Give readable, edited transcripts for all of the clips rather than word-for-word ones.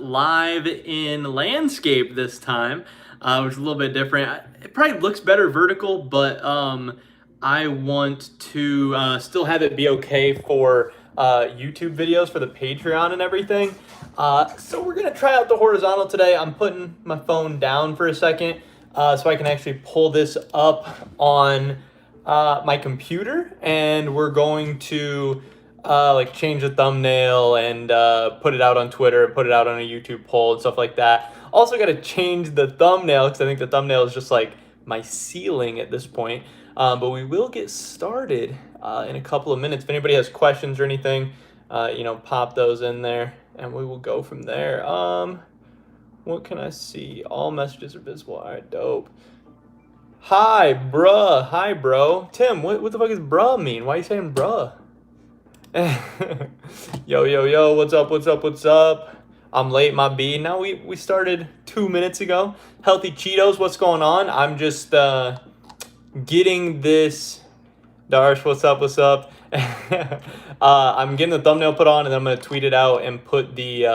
live in landscape this time, which is a little bit different. It probably looks better vertical, but I want to still have it be okay for YouTube videos for the Patreon and everything. So we're gonna try out the horizontal today. I'm putting my phone down for a second so I can actually pull this up on my computer, and we're going to like change the thumbnail and put it out on Twitter, put it out on a YouTube poll and stuff like that. Also got to change the thumbnail because I think the thumbnail is just like my ceiling at this point. But we will get started in a couple of minutes. If anybody has questions or anything, pop those in there and we will go from there. What can I see? All messages are visible. All right, dope. Hi, bruh. Hi, bro. Tim, what the fuck does bruh mean? Why are you saying bruh? Yo, what's up? I'm late, my B. Now we started 2 minutes ago. Healthy Cheetos, what's going on? I'm just getting this. Darsh, what's up? I'm getting the thumbnail put on, and then I'm gonna tweet it out and put it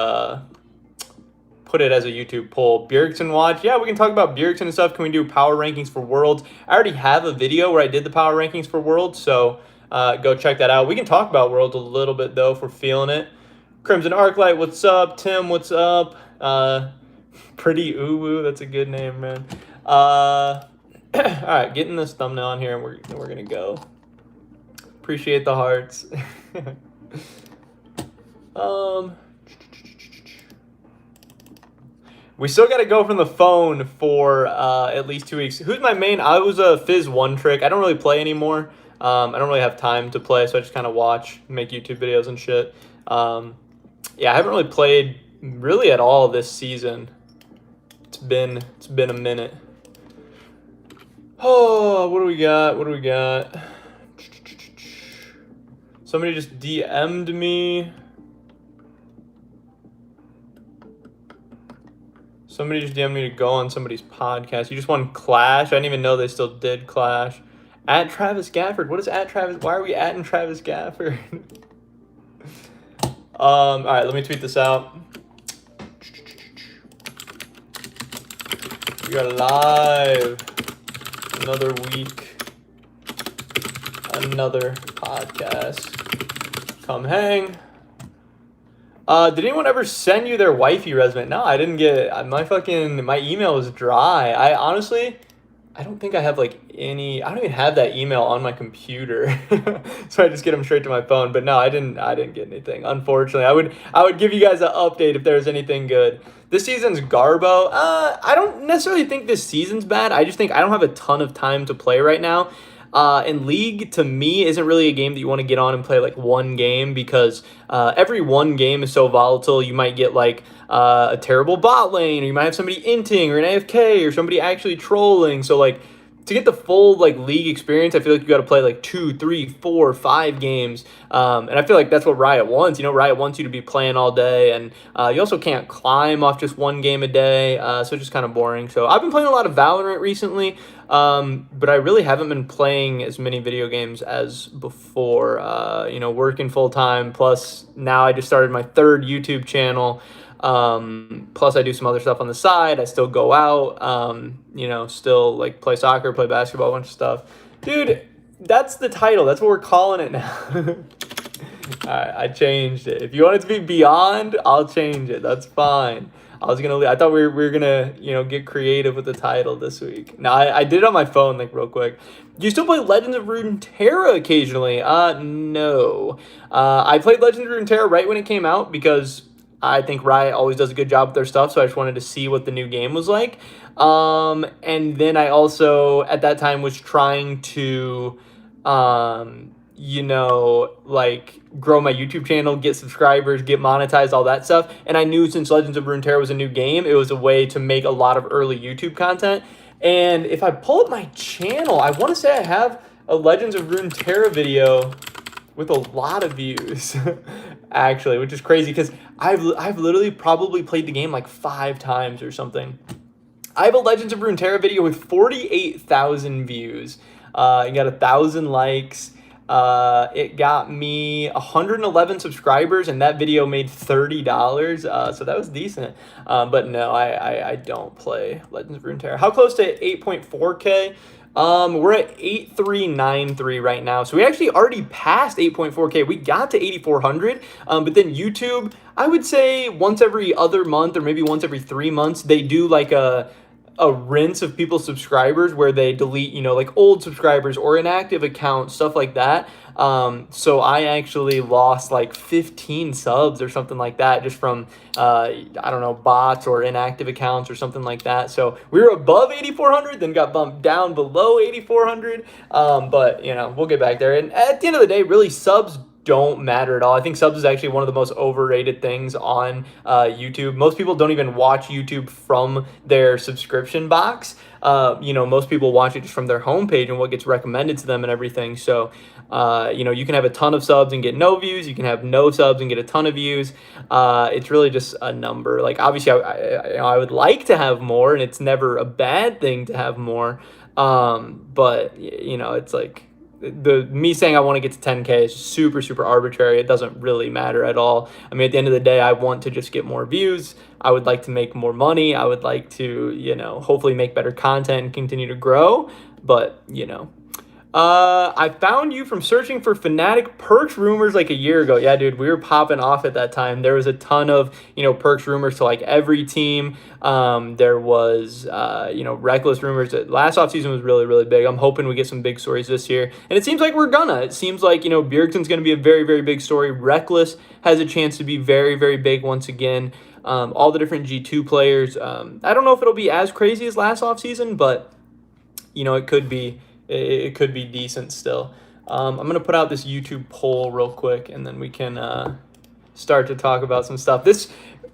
as a YouTube poll. BJERGSEN watch. Yeah, we can talk about BJERGSEN and stuff. Can we do power rankings for Worlds? I already have a video where I did the power rankings for Worlds, so go check that out. We can talk about Worlds a little bit, though, if we're feeling it. Crimson Arclight, what's up? Tim, what's up? Pretty Uwu, that's a good name, man. All right, getting this thumbnail on here, and we're gonna go. Appreciate the hearts. We still got to go from the phone for at least 2 weeks. Who's my main? I was a Fizz one trick. I don't really play anymore. I don't really have time to play, so I just kind of watch, make YouTube videos and shit. Yeah, I haven't really played really at all this season. It's been a minute. Oh, what do we got? Somebody just DM'd me. Somebody just DM'd me to go on somebody's podcast. You just won Clash? I didn't even know they still did Clash. At Travis Gafford. What is at Travis? Why are we atting Travis Gafford? All right, let me tweet this out. We are live. Another week. Another podcast. Come hang. Did anyone ever send you their wifey resume? No, I didn't get it. My email was dry. I don't think I have I don't even have that email on my computer. So I just get them straight to my phone. But no, I didn't get anything. Unfortunately, I would give you guys an update if there was anything good. This season's Garbo. I don't necessarily think this season's bad. I just think I don't have a ton of time to play right now. And League, to me, isn't really a game that you want to get on and play one game, because every one game is so volatile. You might get a terrible bot lane, or you might have somebody inting or an AFK or somebody actually trolling. So to get the full League experience, I feel like you got to play 2, 3, 4, 5 games. And I feel like that's what Riot wants. Riot wants you to be playing all day, and you also can't climb off just one game a day. So it's just kind of boring. So I've been playing a lot of Valorant recently. But I really haven't been playing as many video games as before, working full time. Plus now I just started my 3rd YouTube channel. Plus I do some other stuff on the side. I still go out, still play soccer, play basketball, a bunch of stuff. Dude, that's the title. That's what we're calling it now. All right, I changed it. If you want it to be Beyond, I'll change it. That's fine. I thought we were gonna, get creative with the title this week. No, I did it on my phone, real quick. Do you still play Legends of Runeterra occasionally? No. I played Legends of Runeterra right when it came out because I think Riot always does a good job with their stuff, so I just wanted to see what the new game was like. And then I also, at that time, was trying to, grow my YouTube channel, get subscribers, get monetized, all that stuff. And I knew since Legends of Runeterra was a new game, it was a way to make a lot of early YouTube content. And if I pull up my channel, I want to say I have a Legends of Runeterra video with a lot of views, actually, which is crazy because I've literally probably played the game 5 times or something. I have a Legends of Runeterra video with 48,000 views. You got 1,000 likes. It got me 111 subscribers, and that video made $30. So that was decent. But no, I don't play Legends of Runeterra. How close to 8.4K? We're at 8393 right now. So we actually already passed 8.4K. We got to 8400. But then YouTube, I would say once every other month or maybe once every 3 months, they do like a rinse of people's subscribers where they delete, like old subscribers or inactive accounts, stuff like that. So I actually lost like 15 subs or something like that just from, I don't know, bots or inactive accounts or something like that. So we were above 8,400, then got bumped down below 8,400. But, we'll get back there. And at the end of the day, really subs don't matter at all. I think subs is actually one of the most overrated things on YouTube. Most people don't even watch YouTube from their subscription box. Most people watch it just from their homepage and what gets recommended to them and everything. So, you can have a ton of subs and get no views. You can have no subs and get a ton of views. It's really just a number. Like, obviously, I would like to have more, and it's never a bad thing to have more. But, it's like, me saying I want to get to 10K is super, super arbitrary. It doesn't really matter at all. I mean, at the end of the day, I want to just get more views. I would like to make more money. I would like to, hopefully make better content and continue to grow. But, I found you from searching for Fnatic perks rumors like a year ago. Yeah, dude, we were popping off at that time. There was a ton of, perks rumors to like every team. There was, reckless rumors. Last offseason was really, really big. I'm hoping we get some big stories this year. And it seems like we're gonna. It seems like, BJERGSEN's going to be a very, very big story. Reckless has a chance to be very, very big once again. All the different G2 players. I don't know if it'll be as crazy as last offseason, but, it could be. It could be decent still. I'm going to put out this YouTube poll real quick, and then we can start to talk about some stuff.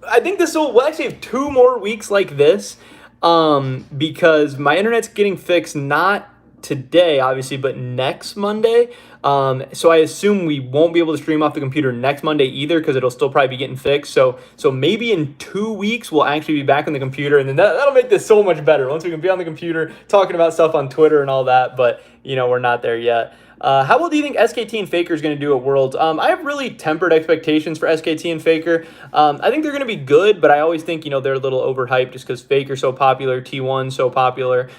I think we'll actually have 2 more weeks like this because my internet's getting fixed not today, obviously, but next Monday. So I assume we won't be able to stream off the computer next Monday either because it'll still probably be getting fixed. So maybe in 2 weeks we'll actually be back on the computer, and then that'll make this so much better once we can be on the computer talking about stuff on Twitter and all that. But we're not there yet. How well do you think SKT and Faker is going to do at Worlds? I have really tempered expectations for SKT and Faker. I think they're going to be good, but I always think, they're a little overhyped just because Faker's so popular, T1 so popular.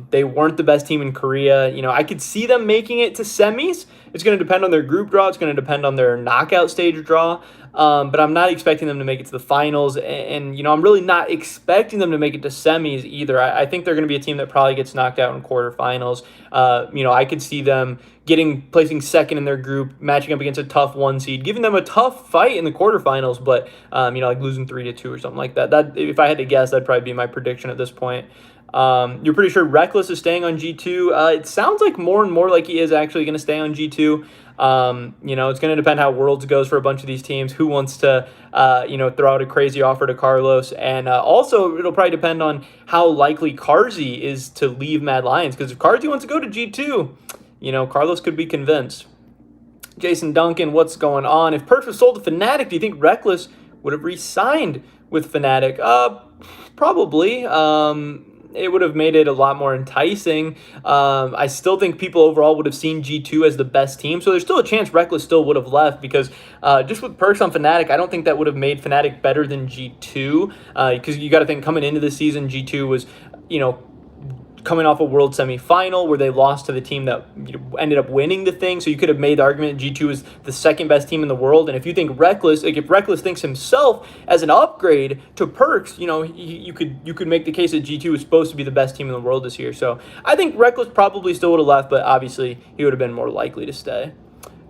They weren't the best team in Korea. I could see them making it to semis. It's going to depend on their group draw. It's going to depend on their knockout stage draw. But I'm not expecting them to make it to the finals. And I'm really not expecting them to make it to semis either. I think they're going to be a team that probably gets knocked out in quarterfinals. I could see them placing second in their group, matching up against a tough 1 seed, giving them a tough fight in the quarterfinals, but, like losing 3-2 or something like that. If I had to guess, that'd probably be my prediction at this point. You're pretty sure Reckless is staying on G2. It sounds like more and more like he is actually going to stay on G2. It's going to depend how Worlds goes for a bunch of these teams. Who wants to, throw out a crazy offer to Carlos? And also, it'll probably depend on how likely Carzzy is to leave Mad Lions. Because if Carzzy wants to go to G2, Carlos could be convinced. Jason Duncan, what's going on? If Perks was sold to Fnatic, do you think Reckless would have re-signed with Fnatic? Probably. It would have made it a lot more enticing. I still think people overall would have seen G2 as the best team. So there's still a chance Reckless still would have left because just with Perks on Fnatic, I don't think that would have made Fnatic better than G2 because you got to think coming into the season, G2 was, coming off a World semifinal where they lost to the team that ended up winning the thing. So you could have made the argument G2 is the second best team in the world. And if you think Reckless, if Reckless thinks himself as an upgrade to Perks, you could make the case that G2 is supposed to be the best team in the world this year. So I think Reckless probably still would have left, but obviously he would have been more likely to stay.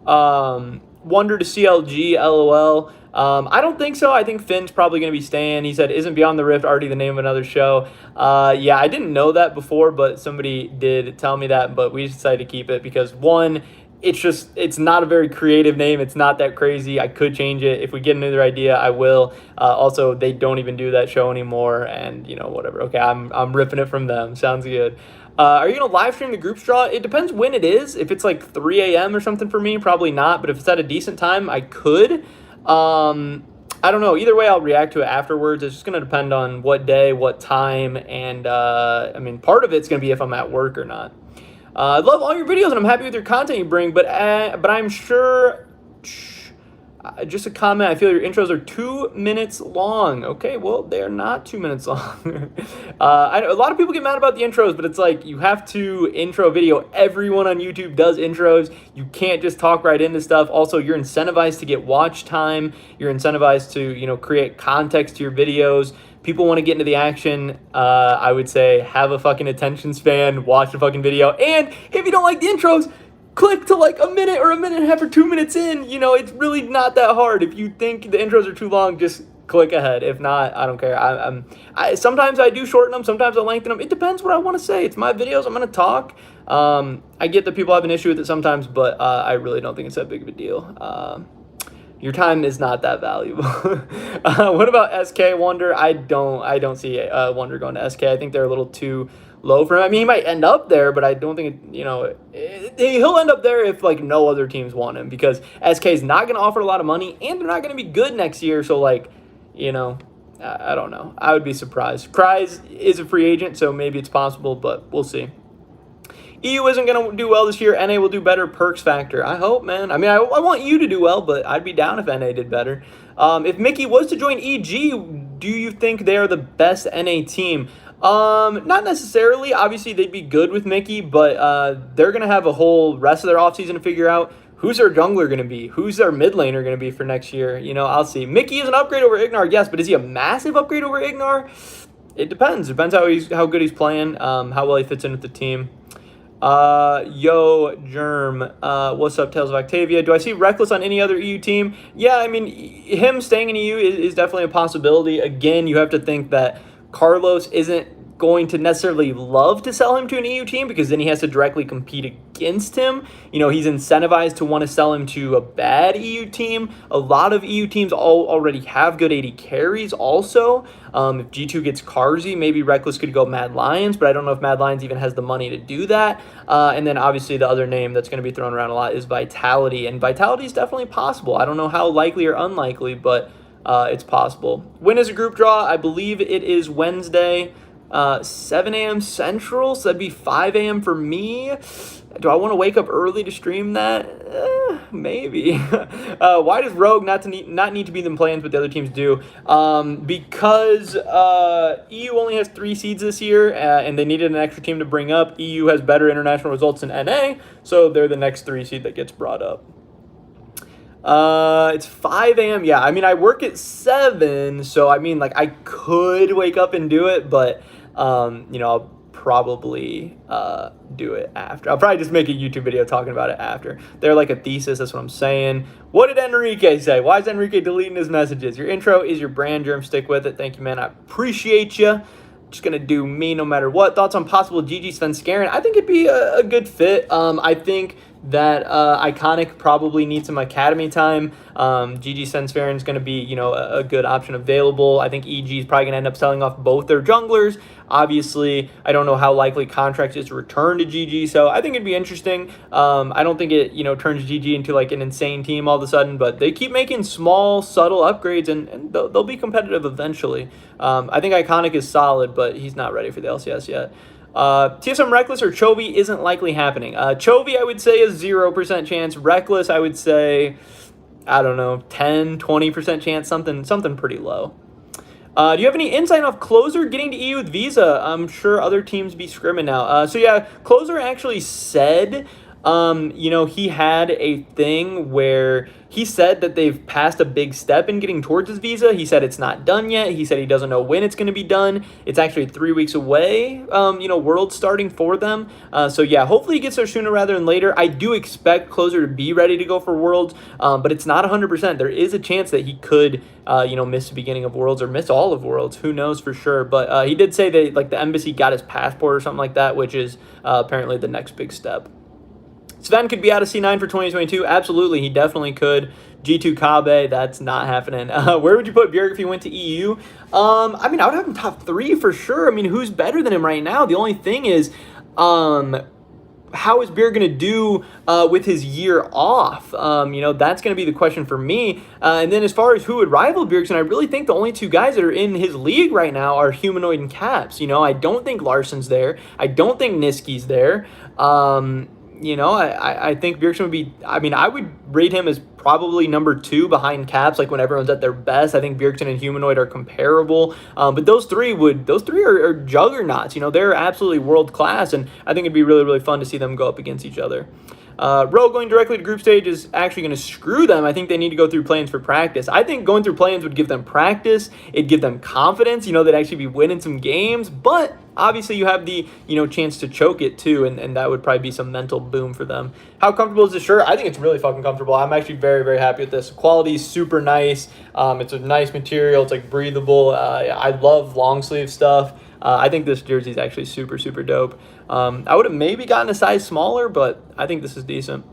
Wonder to CLG, LOL. I don't think so. I think Finn's probably going to be staying. He said, isn't Beyond the Rift already the name of another show? Yeah, I didn't know that before, but somebody did tell me that, but we decided to keep it because, one, it's not a very creative name. It's not that crazy. I could change it. If we get another idea, I will. Also, they don't even do that show anymore, and, whatever. Okay, I'm ripping it from them. Sounds good. Are you going to live stream the group draw? It depends when it is. If it's like 3 a.m. or something for me, probably not. But if it's at a decent time, I could. I don't know. Either way, I'll react to it afterwards. It's just going to depend on what day, what time, and, part of it's going to be if I'm at work or not. I love all your videos and I'm happy with your content you bring, but I'm sure. Just a comment. I feel your intros are 2 minutes long. Okay, well, they are not 2 minutes long. I know a lot of people get mad about the intros, but it's like you have to intro video. Everyone on YouTube does intros. You can't just talk right into stuff. Also, you're incentivized to get watch time. You're incentivized to, create context to your videos. People want to get into the action. I would say have a fucking attention span. Watch the fucking video. And if you don't like the intros, click to like a minute or a minute and a half or 2 minutes in. It's really not that hard. If you think the intros are too long, just click ahead. If not, I don't care. Sometimes I do shorten them. Sometimes I lengthen them. It depends what I want to say. It's my videos. I'm going to talk. I get that people have an issue with it sometimes, but I really don't think it's that big of a deal. Your time is not that valuable. What about SK Wonder? I don't see Wonder going to SK. I think they're a little too low for him. I mean, he might end up there, but I don't think he'll end up there if like no other teams want him, because SK is not going to offer a lot of money and they're not going to be good next year. So I don't know. I would be surprised. Kryze is a free agent, so maybe it's possible, but we'll see. EU isn't going to do well this year. NA will do better. Perks factor. I hope, man. I mean, I want you to do well, but I'd be down if NA did better. If Mickey was to join EG, do you think they are the best NA team? Not necessarily. Obviously, they'd be good with Mickey, but they're going to have a whole rest of their offseason to figure out who's their jungler going to be, who's their mid laner going to be for next year. I'll see. Mickey is an upgrade over Ignar, yes, but is he a massive upgrade over Ignar? It depends. Depends how good he's playing, how well he fits in with the team. Germ, what's up, Tales of Octavia? Do I see Reckless on any other EU team? Yeah, I mean, him staying in EU is definitely a possibility. Again, you have to think that Carlos isn't going to necessarily love to sell him to an EU team, because then he has to directly compete against him. He's incentivized to want to sell him to a bad EU team. A lot of EU teams already have good AD carries also. If G2 gets Carzy, maybe Reckless could go Mad Lions, but I don't know if Mad Lions even has the money to do that. And then obviously the other name that's going to be thrown around a lot is Vitality, and Vitality is definitely possible. I don't know how likely or unlikely, but it's possible. When is a group draw? I believe it is Wednesday. 7 a.m. Central, so that'd be 5 a.m. for me. Do I want to wake up early to stream that? Maybe. Why does Rogue not need to be in the plans, but the other teams do? Because EU only has 3 seeds this year, and they needed an extra team to bring up. EU has better international results than NA, so they're the next 3 seed that gets brought up. It's 5 a.m. Yeah, I mean, I work at 7, so I mean, like, I could wake up and do it, but I'll probably do it after. I'll probably just make a YouTube video talking about it after. They're like a thesis, that's what I'm saying. What did Enrique say? Why is Enrique deleting his messages? Your intro is your brand, Germ. Stick with it. Thank you, man. I appreciate you. Just gonna do me no matter what. Thoughts on possible GG Svenskeren? I think it'd be a good fit. I think that Iconic probably needs some academy time. GG Sensferen is going to be, a good option available. I think EG is probably going to end up selling off both their junglers. Obviously, I don't know how likely Contract is to return to GG, so I think it'd be interesting. I don't think it, turns GG into like an insane team all of a sudden, but they keep making small, subtle upgrades, and they'll be competitive eventually. I think Iconic is solid, but he's not ready for the LCS yet. TSM Reckless or Chovy isn't likely happening. Chovy, I would say, is 0% chance. Reckless, I would say, I don't know, 10, 20% chance, something pretty low. Do you have any insight off Closer getting to EU with Visa? I'm sure other teams be scrimming now. So yeah, Closer actually said, he had a thing where he said that they've passed a big step in getting towards his visa. He said it's not done yet. He said he doesn't know when it's going to be done. It's actually 3 weeks away, Worlds starting for them. So yeah, hopefully he gets there sooner rather than later. I do expect Closer to be ready to go for Worlds, but it's not 100%. There is a chance that he could, miss the beginning of Worlds or miss all of Worlds. Who knows for sure? But he did say that like the embassy got his passport or something like that, which is apparently the next big step. Sven could be out of C9 for 2022. Absolutely, he definitely could. G2 Kabe, that's not happening. Where would you put Bjerg if he went to EU? I would have him top 3 for sure. I mean, who's better than him right now? The only thing is, how is Beer going to do with his year off? That's going to be the question for me. And then as far as who would rival Bjergsen, I really think the only two guys that are in his league right now are Humanoid and Caps. I don't think Larson's there. I don't think Niski's there. I think Bjergsen would be, I would rate him as probably number 2 behind Caps, like when everyone's at their best. I think Bjergsen and Humanoid are comparable. But those three are juggernauts. They're absolutely world class, and I think it'd be really, really fun to see them go up against each other. Rogue going directly to group stage is actually going to screw them. I think they need to go through play-ins for practice. I think going through play-ins would give them practice. It'd give them confidence. They'd actually be winning some games. But obviously you have the, chance to choke it too, and that would probably be some mental boom for them. How comfortable is this shirt? I think it's really fucking comfortable. I'm actually very, very happy with this. Quality is super nice. It's a nice material. It's like breathable. I love long sleeve stuff. I think this jersey is actually super, super dope. I would have maybe gotten a size smaller, but I think this is decent.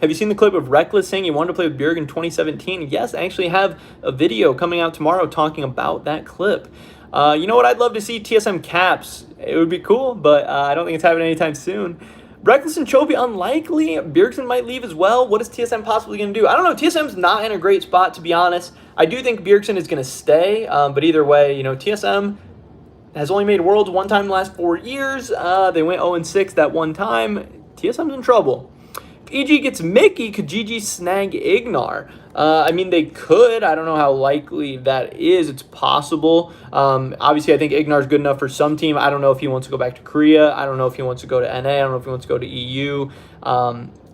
Have you seen the clip of Reckless saying he wanted to play with Bjerg in 2017? Yes, I actually have a video coming out tomorrow talking about that clip. You know what? I'd love to see TSM Caps. It would be cool, but I don't think it's happening anytime soon. Reckless and Chovy unlikely. Bjergsen might leave as well. What is TSM possibly going to do? I don't know. TSM's not in a great spot, to be honest. I do think Bjergsen is going to stay, but either way, TSM has only made Worlds one time in the last 4 years. They went 0-6 that one time. TSM's in trouble. If EG gets Mickey, could GG snag Ignar? They could. I don't know how likely that is. It's possible. Obviously, I think Ignar's good enough for some team. I don't know if he wants to go back to Korea. I don't know if he wants to go to NA. I don't know if he wants to go to EU.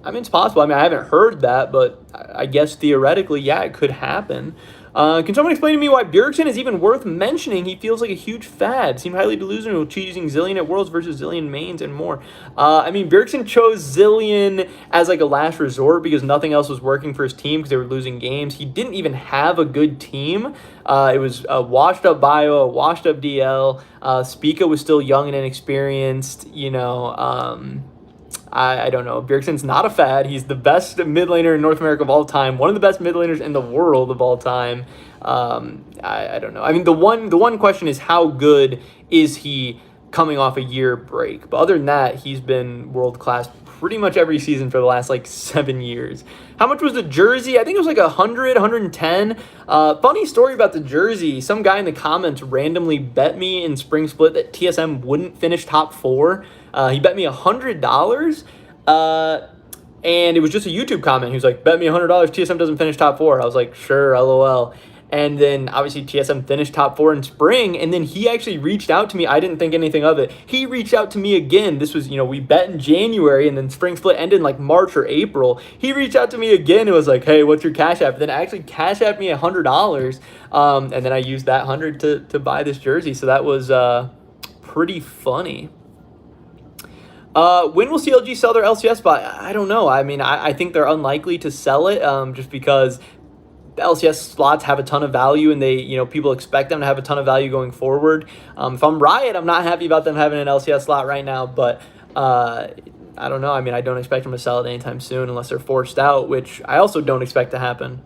It's possible. I haven't heard that, but I guess theoretically, yeah, it could happen. Can someone explain to me why Bjergsen is even worth mentioning? He feels like a huge fad. Seemed highly delusional choosing Zilean at Worlds versus Zilean mains and more. Bjergsen chose Zilean as like a last resort because nothing else was working for his team because they were losing games. He didn't even have a good team. It was a washed up Bio, a washed up DL. Spica was still young and inexperienced. I don't know. Bjergsen's not a fad. He's the best mid laner in North America of all time. One of the best mid laners in the world of all time. I don't know. The one question is how good is he coming off a year break? But other than that, he's been world class pretty much every season for the last 7 years. How much was the jersey? I think it was 100, 110. Funny story about the jersey. Some guy in the comments randomly bet me in Spring Split that TSM wouldn't finish top 4. He bet me $100, and it was just a YouTube comment. He was like, bet me $100 TSM doesn't finish top 4. I was like, sure, LOL. And then obviously TSM finished top 4 in spring, and then he actually reached out to me. I didn't think anything of it. He reached out to me again. This was, we bet in January, and then Spring Split ended in March or April. He reached out to me again and was like, hey, what's your Cash App? And then actually Cash Apped me $100, and then I used that 100 to buy this jersey. So that was pretty funny. When will CLG sell their LCS spot? I don't know. I think they're unlikely to sell it just because the LCS slots have a ton of value, and they, people expect them to have a ton of value going forward. If I'm Riot, I'm not happy about them having an LCS slot right now, but I don't know. I don't expect them to sell it anytime soon unless they're forced out, which I also don't expect to happen.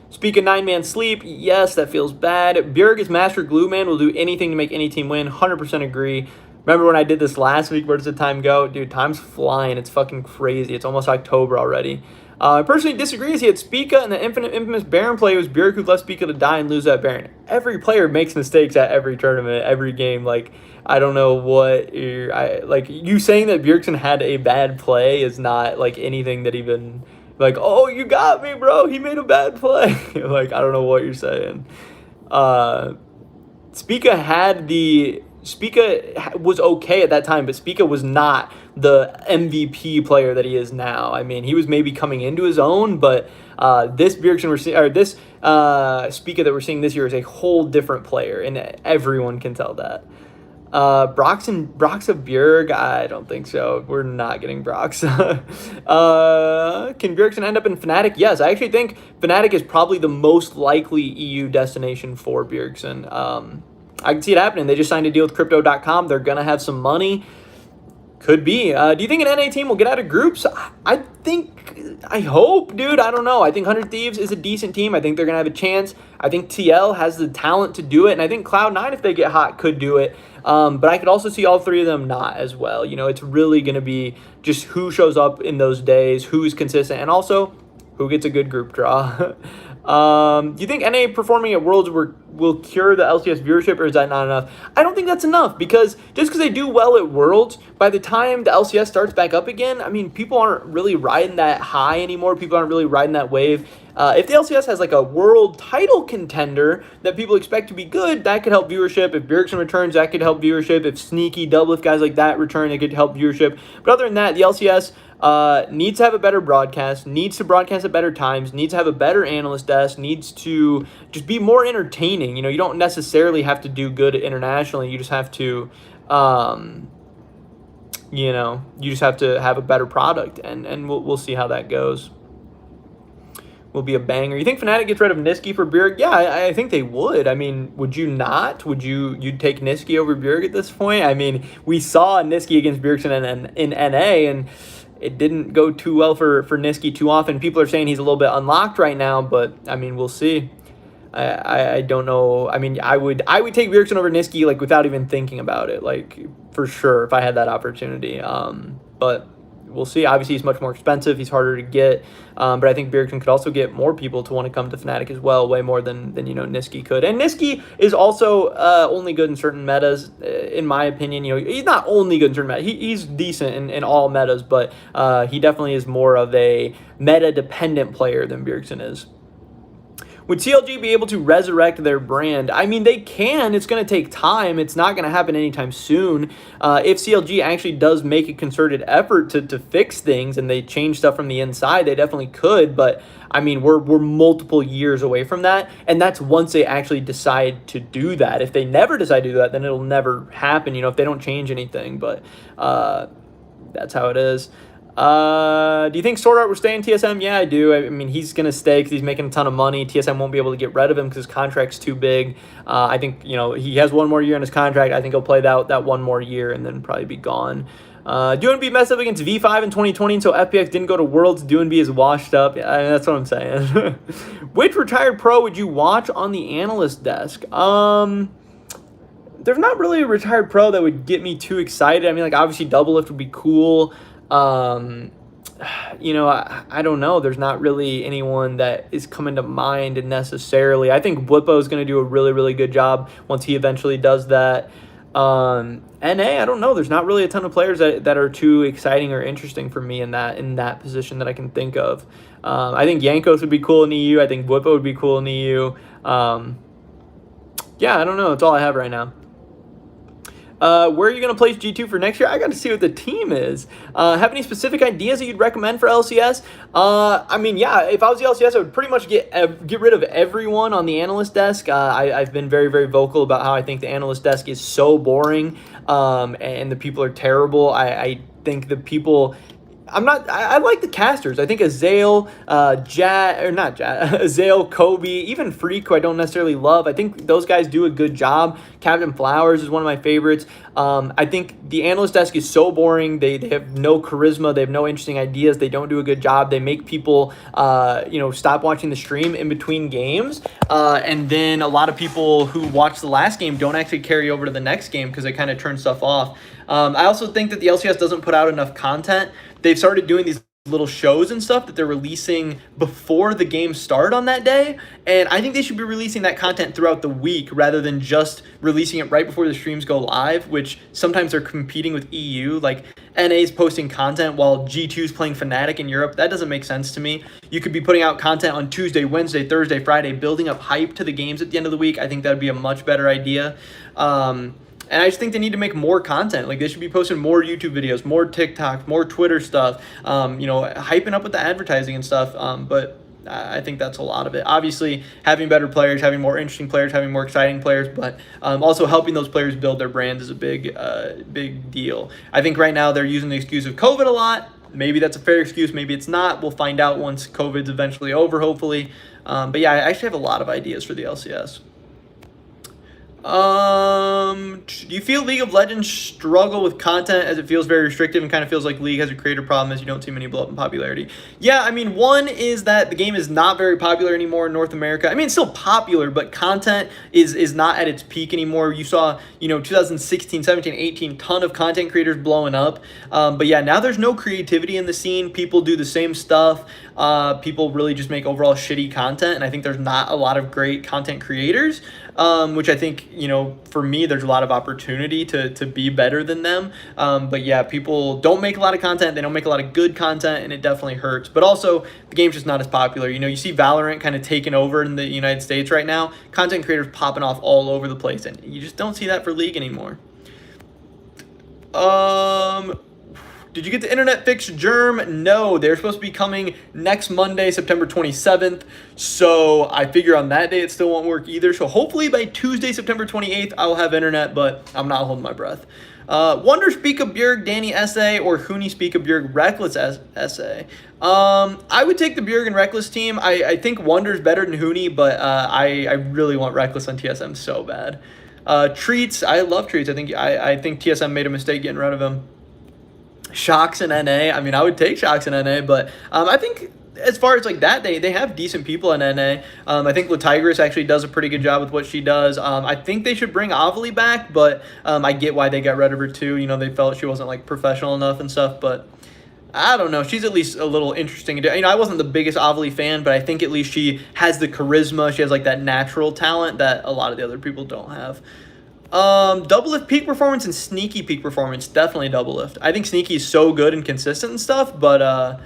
Speak of 9-man sleep, yes, that feels bad. Bjerg is Master Glue Man, will do anything to make any team win. 100% agree. Remember when I did this last week? Where does the time go? Dude, time's flying. It's fucking crazy. It's almost October already. I personally disagree. He had Spica, and the infamous Baron play was Bjerg who left Spica to die and lose that Baron. Every player makes mistakes at every tournament, every game. I don't know what you saying that Bjergsen had a bad play is not anything that even oh, you got me, bro. He made a bad play. I don't know what you're saying. Spica was okay at that time, but Spica was not the MVP player that he is now. He was maybe coming into his own, but this Spica that we're seeing this year is a whole different player, and everyone can tell that. Broxa Bjerg, I don't think so. We're not getting Broxa. Can Bjergsen end up in Fnatic? Yes, I actually think Fnatic is probably the most likely EU destination for Bjergsen. I can see it happening. They just signed a deal with Crypto.com. They're going to have some money. Could be. Do you think an NA team will get out of groups? I hope, dude. I don't know. I think 100 Thieves is a decent team. I think they're going to have a chance. I think TL has the talent to do it. And I think Cloud9, if they get hot, could do it. But I could also see all three of them not as well. You know, it's really going to be just who shows up in those days, who's consistent, and also who gets a good group draw. Do you think NA performing at Worlds will cure the LCS viewership, or is that not enough? I don't think that's enough, because just because they do well at Worlds, by the time the LCS starts back up again, I mean, people aren't really riding that high anymore. People aren't really riding that wave. If the LCS has like a world title contender that people expect to be good, that could help viewership. If BJERGSEN returns, that could help viewership. If Sneaky, Doublelift, guys like that return, it could help viewership. But other than that, the LCS needs to have a better broadcast, needs to broadcast at better times, needs to have a better analyst desk, needs to just be more entertaining. You know, you don't necessarily have to do good internationally. You just have to, you know, you just have to have a better product, and we'll see how that goes. Will be a banger. You think Fnatic gets rid of Niski for Bjerg? Yeah, I think they would. I mean, would you not? You'd take Niski over Bjerg at this point? I mean, we saw Niski against BJERGSEN in NA, and it didn't go too well for Niski too often. People are saying he's a little bit unlocked right now, but I mean, we'll see. I don't know. I mean, I would take BJERGSEN over Niski, like, without even thinking about it, like, for sure, if I had that opportunity. But we'll see. Obviously, he's much more expensive. He's harder to get. But I think BJERGSEN could also get more people to want to come to Fnatic as well, way more than you know, Niski could. And Niski is also only good in certain metas, in my opinion. You know, he's not only good in certain metas. He's decent in all metas, but he definitely is more of a meta-dependent player than BJERGSEN is. Would CLG be able to resurrect their brand? I mean, they can. It's going to take time. It's not going to happen anytime soon. If CLG actually does make a concerted effort to fix things and they change stuff from the inside, they definitely could. But, I mean, we're multiple years away from that. And that's once they actually decide to do that. If they never decide to do that, then it'll never happen, you know, if they don't change anything. But that's how it is. Do you think Sword Art will stay in TSM? Yeah, I do. I mean, he's going to stay because he's making a ton of money. TSM won't be able to get rid of him because his contract's too big. I think, you know, he has one more year in his contract. I think he'll play that one more year and then probably be gone. DUNB messed up against V5 in 2020, so FPX didn't go to Worlds. DUNB is washed up. I mean, that's what I'm saying. Which retired pro would you watch on the analyst desk? There's not really a retired pro that would get me too excited. I mean, like, obviously Doublelift would be cool. You know, I don't know. There's not really anyone that is coming to mind necessarily. I think Blippo is going to do a really, really good job once he eventually does that. NA, I don't know. There's not really a ton of players that are too exciting or interesting for me in that position that I can think of. I think Yankos would be cool in EU. I think Blippo would be cool in EU. Yeah, I don't know. That's all I have right now. Where are you going to place G2 for next year? I got to see what the team is. Have any specific ideas that you'd recommend for LCS? I mean, yeah, if I was the LCS, I would pretty much get rid of everyone on the analyst desk. I've been very, very vocal about how I think the analyst desk is so boring, and the people are terrible. I think the people... I like the casters. I think Azale, Azale, Kobe, even Freak, who I don't necessarily love. I think those guys do a good job. Captain Flowers is one of my favorites. I think the analyst desk is so boring. They have no charisma. They have no interesting ideas. They don't do a good job. They make people, you know, stop watching the stream in between games. And then a lot of people who watch the last game don't actually carry over to the next game because they kind of turn stuff off. I also think that the LCS doesn't put out enough content. They've started doing these little shows and stuff that they're releasing before the games start on that day, and I think they should be releasing that content throughout the week rather than just releasing it right before the streams go live, which sometimes they're competing with EU. Like, NA's posting content while G2's playing Fnatic in Europe. That doesn't make sense to me. You could be putting out content on Tuesday, Wednesday, Thursday, Friday, building up hype to the games at the end of the week. I think that would be a much better idea. And I just think they need to make more content. Like, they should be posting more YouTube videos, more TikTok, more Twitter stuff, you know, hyping up with the advertising and stuff. But I think that's a lot of it. Obviously, having better players, having more interesting players, having more exciting players, but also helping those players build their brand is a big deal. I think right now they're using the excuse of COVID a lot. Maybe that's a fair excuse. Maybe it's not. We'll find out once COVID's eventually over, hopefully. But yeah, I actually have a lot of ideas for the LCS. Do you feel League of Legends struggle with content as it feels very restrictive and kind of feels like League has a creator problem as you don't see many blow up in popularity? Yeah, I mean, one is that the game is not very popular anymore in North America. I mean, it's still popular, but content is not at its peak anymore. You saw, 2016, 17, 18, ton of content creators blowing up. But yeah, now there's no creativity in the scene. People do the same stuff. People really just make overall shitty content, and I think there's not a lot of great content creators, which I think, for me, there's a lot of opportunity to be better than them. But yeah, people don't make a lot of content. They don't make a lot of good content, and it definitely hurts. But also, the game's just not as popular. You see Valorant kind of taking over in the United States right now. Content creators popping off all over the place, and you just don't see that for League anymore. Did you get the internet fixed, Germ? No, they're supposed to be coming next Monday, September 27th. So I figure on that day it still won't work either. So hopefully by Tuesday, September 28th, I will have internet, but I'm not holding my breath. Wonder Speak of Bjerg, Danny Essay, or Hooney Speak of Bjerg, Reckless Essay. I would take the Bjerg and Reckless team. I think Wonder's better than Hooney, but I really want Reckless on TSM so bad. Treats, I love Treats. I think TSM made a mistake getting rid of him. Shocks and NA. I mean, I would take Shocks and NA, but I think as far as like that, they have decent people in NA. I think Latigress actually does a pretty good job with what she does. I think they should bring Ovely back, but I get why they got rid of her too. They felt she wasn't like professional enough and stuff, but I don't know. She's at least a little interesting. I wasn't the biggest Ovely fan, but I think at least she has the charisma. She has like that natural talent that a lot of the other people don't have. Doublelift peak performance and Sneaky peak performance. Definitely Doublelift. I think Sneaky is so good and consistent and stuff, but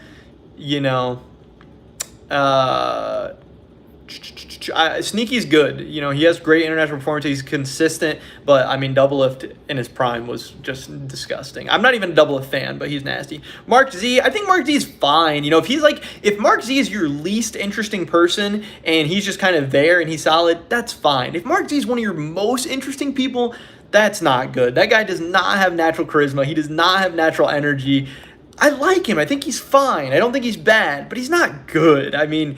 Sneaky's good. He has great international performance. He's consistent, but I mean, Doublelift in his prime was just disgusting. I'm not even a Doublelift fan, but he's nasty. Mark Z, I think Mark Z is fine. If Mark Z is your least interesting person and he's just kind of there and he's solid, that's fine. If Mark Z is one of your most interesting people, that's not good. That guy does not have natural charisma. He does not have natural energy. I like him. I think he's fine. I don't think he's bad, but he's not good. I mean,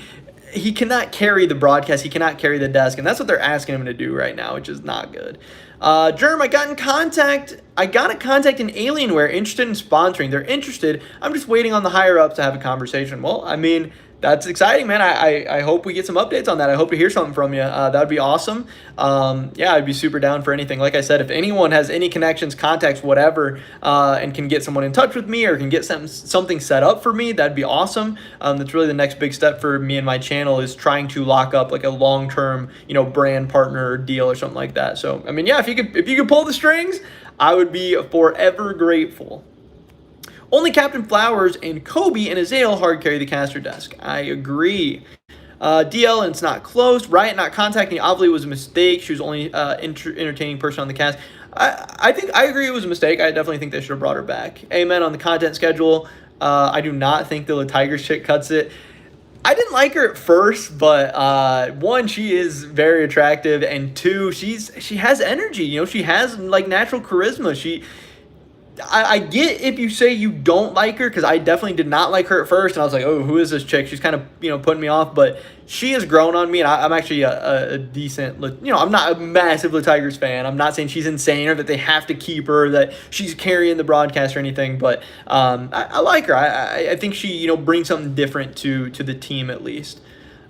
he cannot carry the broadcast. He cannot carry the desk, and that's what they're asking him to do right now, which is not good. Germ, I got a contact in Alienware interested in sponsoring. They're interested. I'm just waiting on the higher ups to have a conversation. Well, I mean, that's exciting, man. I hope we get some updates on that. I hope to hear something from you. That would be awesome. Yeah, I'd be super down for anything. Like I said, if anyone has any connections, contacts, whatever, and can get someone in touch with me or can get something set up for me, that'd be awesome. That's really the next big step for me and my channel is trying to lock up like a long-term, brand partner or deal or something like that. So, I mean, yeah, if you could pull the strings, I would be forever grateful. Only Captain Flowers and Kobe and Azael hard carry the caster desk. I agree. DL and it's not close. Riot not contacting Ovely was a mistake. She was only entertaining person on the cast. I think I agree it was a mistake. I definitely think they should have brought her back. Amen on the content schedule. I do not think the Latigress chick cuts it. I didn't like her at first, but one, she is very attractive, and two, she has energy. She has like natural charisma. I get if you say you don't like her, because I definitely did not like her at first, and I was like, oh, who is this chick? She's kind of, putting me off, but she has grown on me, and I'm actually a decent, I'm not a massive Latigress fan. I'm not saying she's insane or that they have to keep her, that she's carrying the broadcast or anything, but I like her. I think she, brings something different to the team at least.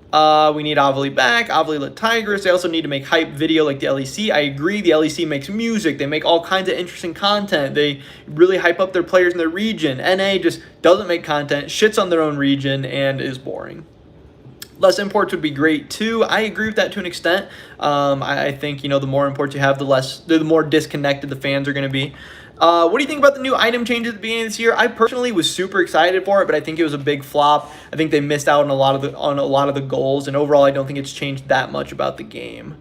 We need Ovely back. Ovely Latigress. They also need to make hype video like the LEC. I agree. The LEC makes music. They make all kinds of interesting content. They really hype up their players in their region. NA just doesn't make content, shits on their own region, and is boring. Less imports would be great too. I agree with that to an extent. I think, the more imports you have, the more disconnected the fans are going to be. What do you think about the new item changes at the beginning of this year? I personally was super excited for it, but I think it was a big flop. I think they missed out on a lot of the goals, and overall, I don't think it's changed that much about the game.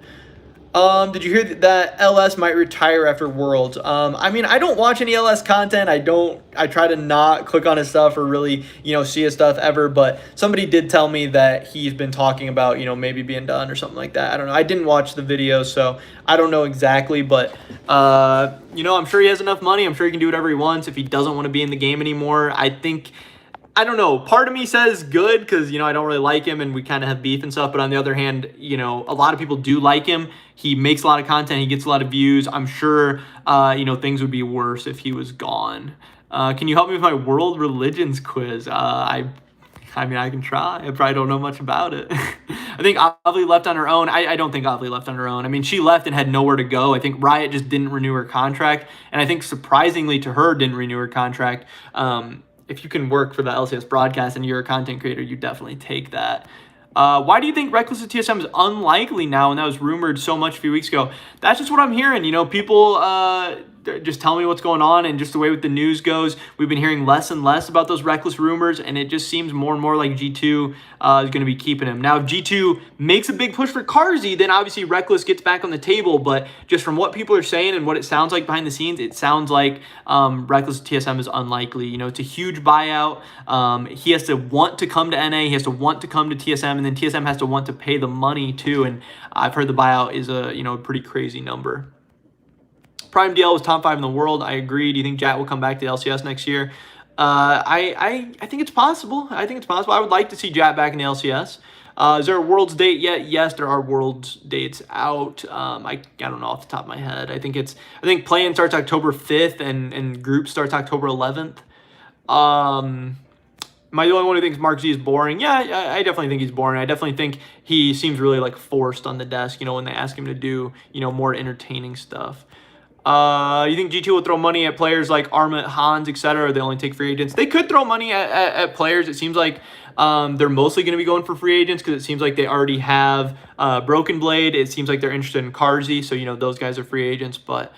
Did you hear that LS might retire after Worlds? I mean, I don't watch any LS content. I try to not click on his stuff or really, see his stuff ever, but somebody did tell me that he's been talking about, maybe being done or something like that. I don't know. I didn't watch the video, so I don't know exactly, but, I'm sure he has enough money. I'm sure he can do whatever he wants. If he doesn't want to be in the game anymore, I think I don't know. Part of me says good because, I don't really like him and we kind of have beef and stuff. But on the other hand, a lot of people do like him. He makes a lot of content. He gets a lot of views. I'm sure, things would be worse if he was gone. Can you help me with my world religions quiz? I can try. I probably don't know much about it. I think Ovely left on her own. I don't think Ovely left on her own. I mean, she left and had nowhere to go. I think Riot just didn't renew her contract. And I think surprisingly to her, didn't renew her contract. If you can work for the LCS broadcast and you're a content creator, you definitely take that. Why do you think Reckless with TSM is unlikely now? And that was rumored so much a few weeks ago. That's just what I'm hearing. People just tell me what's going on, and just the way with the news goes, we've been hearing less and less about those Reckless rumors, and it just seems more and more like G2 is going to be keeping him. Now, if G2 makes a big push for Carzzy, then obviously Reckless gets back on the table, but just from what people are saying and what it sounds like behind the scenes, it sounds like Reckless TSM is unlikely. It's a huge buyout. He has to want to come to NA, he has to want to come to TSM, and then TSM has to want to pay the money too, and I've heard the buyout is a pretty crazy number. Prime DL was top 5 in the world. I agree. Do you think Jat will come back to LCS next year? I think it's possible. I would like to see Jat back in the LCS. Is there a Worlds date yet? Yes, there are Worlds dates out. I don't know off the top of my head. I think play-in starts October 5th and group starts October 11th. Am I the only one who thinks Mark Z is boring? Yeah, I definitely think he's boring. I definitely think he seems really forced on the desk, when they ask him to do, more entertaining stuff. You think G2 will throw money at players like Armut, Hans, etc., or they only take free agents? They could throw money at players. It seems like they're mostly going to be going for free agents because it seems like they already have Broken Blade. It seems like they're interested in Carzzy, so, those guys are free agents, but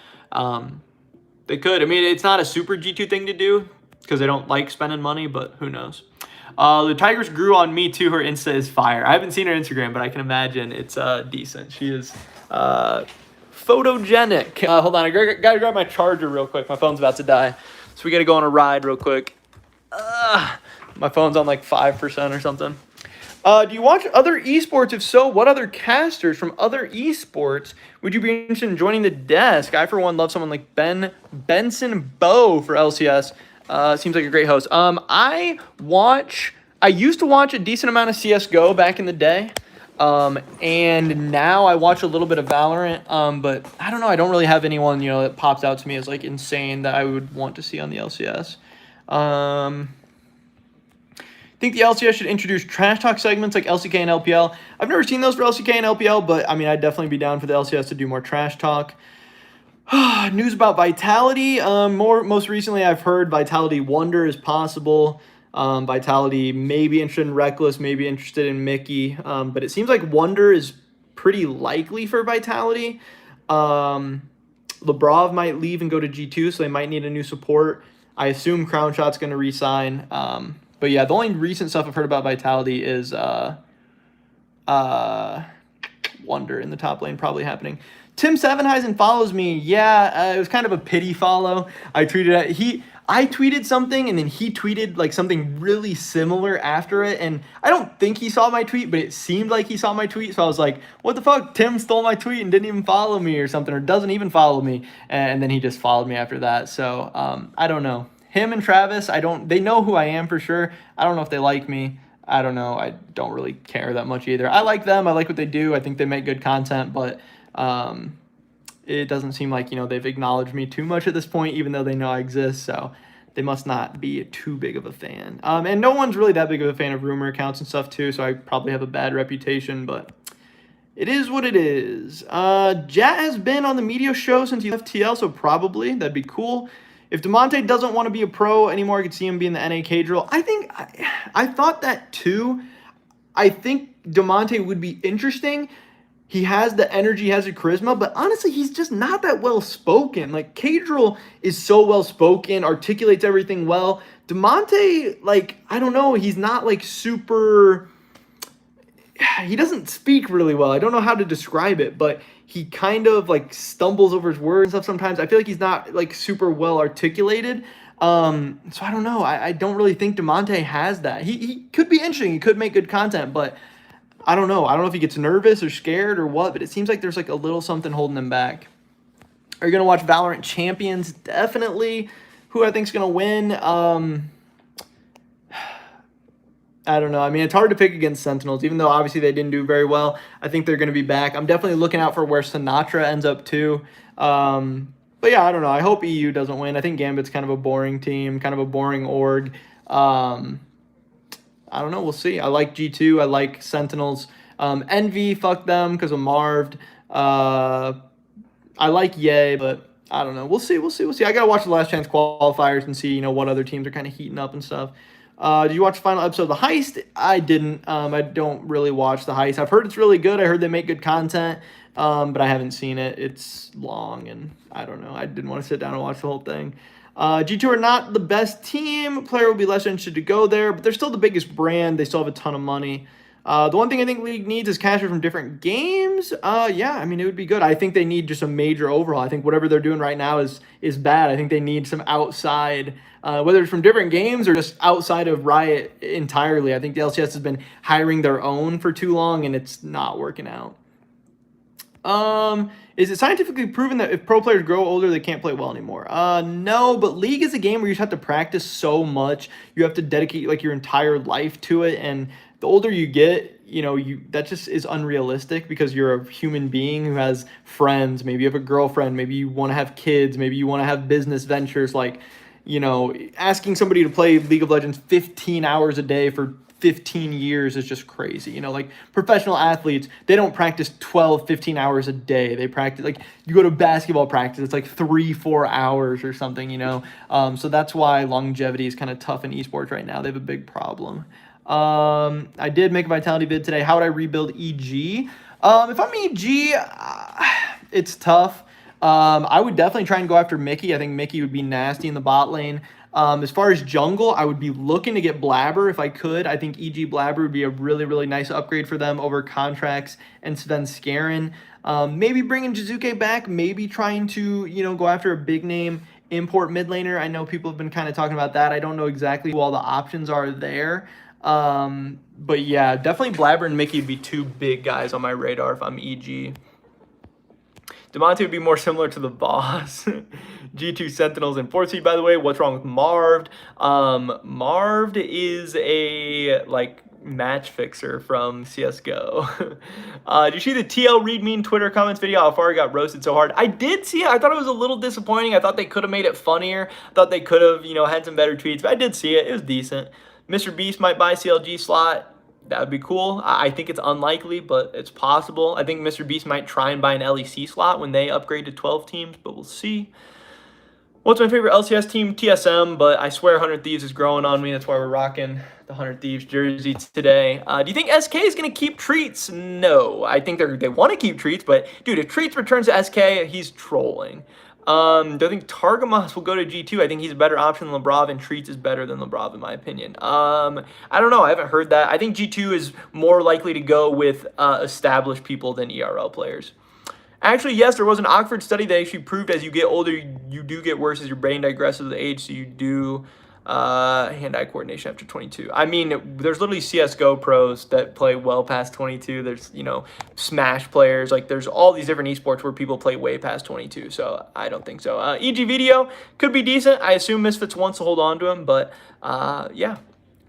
they could. I mean, it's not a super G2 thing to do because they don't like spending money, but who knows. The Tigers grew on me, too. Her Insta is fire. I haven't seen her Instagram, but I can imagine it's decent. She is... photogenic. Hold on, I gotta grab my charger real quick. My phone's about to die, so we gotta go on a ride real quick. My phone's on 5% or something. Do you watch other esports? If so, what other casters from other esports would you be interested in joining the desk? I, for one, love someone like Benson Bow for LCS. Seems like a great host. I used to watch a decent amount of CSGO back in the day. And now I watch a little bit of Valorant, but I don't know. I don't really have anyone, that pops out to me as insane that I would want to see on the LCS. Think the LCS should introduce trash talk segments like LCK and LPL. I've never seen those for LCK and LPL, but I mean, I'd definitely be down for the LCS to do more trash talk. News about Vitality. Most recently, I've heard Vitality Wonder is possible. Vitality may be interested in Reckless, maybe interested in Mickey, but it seems like Wonder is pretty likely for Vitality. Lebrov might leave and go to G2, so they might need a new support. I assume Crownshot's going to re-sign. But yeah, the only recent stuff I've heard about Vitality is Wonder in the top lane probably happening. Tim Sevenheisen follows me. Yeah, it was kind of a pity follow. I tweeted something, and then he tweeted something really similar after it, and I don't think he saw my tweet, but it seemed like he saw my tweet, so I was like, what the fuck? Tim stole my tweet and didn't even follow me or something, or doesn't even follow me, and then he just followed me after that, so I don't know. Him and Travis, they know who I am for sure. I don't know if they like me. I don't know. I don't really care that much either. I like them. I like what they do. I think they make good content, but it doesn't seem like, they've acknowledged me too much at this point, even though they know I exist, so they must not be too big of a fan. And no one's really that big of a fan of rumor accounts and stuff, too, so I probably have a bad reputation, but it is what it is. Jat has been on the media show since he left TL, so probably. That'd be cool. If DeMonte doesn't want to be a pro anymore, I could see him being the NA cage role. I thought that, too. I think DeMonte would be interesting. He has the energy, he has the charisma, but honestly, he's just not that well-spoken. Cadrill is so well-spoken, articulates everything well. DeMonte, I don't know, he's not, super... He doesn't speak really well. I don't know how to describe it, but he kind of, stumbles over his words and stuff sometimes. I feel like he's not, super well-articulated. So I don't know. I don't really think DeMonte has that. He could be interesting. He could make good content, but... I don't know. I don't know if he gets nervous or scared or what, but it seems like there's a little something holding him back. Are you going to watch Valorant Champions? Definitely. Who I think is going to win? I don't know. I mean, it's hard to pick against Sentinels, even though obviously they didn't do very well. I think they're going to be back. I'm definitely looking out for where Sinatra ends up too. But yeah, I don't know. I hope EU doesn't win. I think Gambit's kind of a boring team, kind of a boring org. I don't know. We'll see. I like G2. I like Sentinels. Envy, fuck them because of Marved. I like Yay, but I don't know. We'll see. I got to watch the Last Chance qualifiers and see, what other teams are kind of heating up and stuff. Did you watch the final episode of The Heist? I didn't. I don't really watch The Heist. I've heard it's really good. I heard they make good content, but I haven't seen it. It's long, and I don't know. I didn't want to sit down and watch the whole thing. G2 are not the best team. Player will be less interested to go there, but they're still the biggest brand. They still have a ton of money. The one thing I think League needs is cash from different games. Yeah, I mean, it would be good. I think they need just a major overhaul. I think whatever they're doing right now is bad. I think they need some outside, whether it's from different games or just outside of Riot entirely. I think the LCS has been hiring their own for too long, and it's not working out. Is it scientifically proven that if pro players grow older, they can't play well anymore? No, but League is a game where you just have to practice so much. You have to dedicate like your entire life to it, and the older you get, that just is unrealistic because you're a human being who has friends. Maybe you have a girlfriend. Maybe you want to have kids. Maybe you want to have business ventures. Like, asking somebody to play League of Legends 15 hours a day for 15 years is just crazy. Like professional athletes, they don't practice 12, 15 hours a day. They practice, like you go to basketball practice, it's like 3-4 hours or something, So that's why longevity is kind of tough in esports right now. They have a big problem. I did make a Vitality vid today. How would I rebuild EG? If I'm EG, it's tough. I would definitely try and go after Mickey. I think Mickey would be nasty in the bot lane. As far as jungle, I would be looking to get Blabber if I could. I think EG Blabber would be a really, really nice upgrade for them over Contracts and Svenskeren. Maybe bringing Jizuke back, maybe trying to, go after a big name import mid laner. I know people have been kind of talking about that. I don't know exactly who all the options are there. But yeah, definitely Blabber and Mickey would be two big guys on my radar if I'm EG. Demonte would be more similar to the boss. G2 Sentinels and 4th seed, by the way. What's wrong with Marved? Marved is a, match fixer from CSGO. Did you see the TL Read Mean Twitter comments video? How far he got roasted so hard? I did see it. I thought it was a little disappointing. I thought they could have made it funnier. I thought they could have, had some better tweets. But I did see it. It was decent. Mr. Beast might buy CLG slot. That would be cool. I think it's unlikely, but it's possible. I think Mr. Beast might try and buy an LEC slot when they upgrade to 12 teams, but we'll see. What's my favorite LCS team? TSM, but I swear 100 Thieves is growing on me. That's why we're rocking the 100 Thieves jersey today. Do you think SK is going to keep Treats? No. I think they want to keep Treats, but dude, if Treats returns to SK, he's trolling. Do I think Targamas will go to G2? I think he's a better option than Lebrov, and Treats is better than Lebrov in my opinion. I don't know. I haven't heard that. I think G2 is more likely to go with established people than ERL players. Actually, yes, there was an Oxford study that actually proved as you get older, you do get worse as your brain digresses with age, so you do hand-eye coordination after 22. I mean, there's literally CSGO pros that play well past 22. There's, Smash players. There's all these different esports where people play way past 22, so I don't think so. EG Video could be decent. I assume Misfits wants to hold on to him, but, yeah.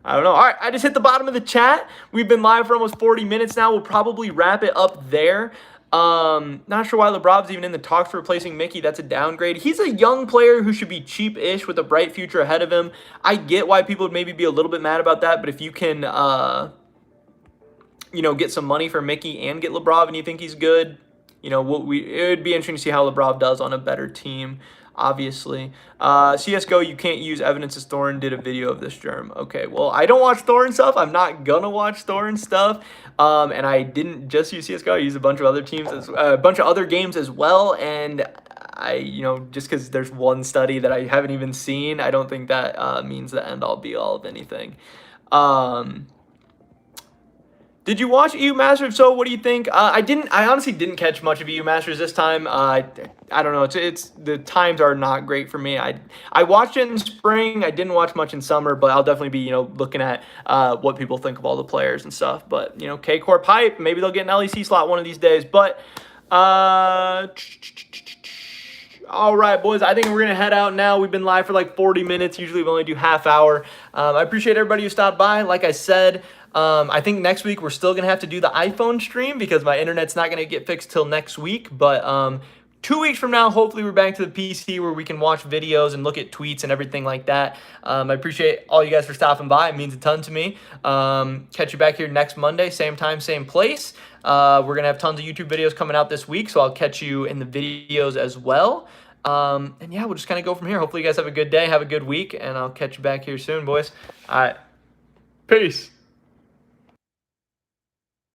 I don't know. All right, I just hit the bottom of the chat. We've been live for almost 40 minutes now. We'll probably wrap it up there. Not sure why Lebrov's even in the talks for replacing Mickey. That's a downgrade. He's a young player who should be cheap-ish with a bright future ahead of him. I get why people would maybe be a little bit mad about that, but if you can, get some money for Mickey and get Lebrov and you think he's good, it would be interesting to see how Lebrov does on a better team, obviously. CSGO, you can't use evidence as Thorin did a video of this germ. Okay, well, I don't watch Thorin stuff. I'm not gonna watch Thorin stuff. And I didn't just use CSGO. I used a bunch of other teams, a bunch of other games as well. And just because there's one study that I haven't even seen, I don't think that means the end all be all of anything. Did you watch EU Masters? If so, what do you think? I honestly didn't catch much of EU Masters this time. I don't know. It's the times are not great for me. I watched it in spring. I didn't watch much in summer, but I'll definitely be looking at what people think of all the players and stuff. But K-Corp hype. Maybe they'll get an LEC slot one of these days. But I All right, boys, I think we're going to head out now. We've been live for like 40 minutes. Usually we only do half hour. I appreciate everybody who stopped by. Like I said, I think next week we're still going to have to do the iPhone stream because my internet's not going to get fixed till next week. But 2 weeks from now, hopefully we're back to the PC where we can watch videos and look at tweets and everything like that. I appreciate all you guys for stopping by. It means a ton to me. Catch you back here next Monday, same time, same place. We're going to have tons of YouTube videos coming out this week, so I'll catch you in the videos as well. And yeah, we'll just kind of go from here. Hopefully you guys have a good day, have a good week, and I'll catch you back here soon, boys. All right. Peace.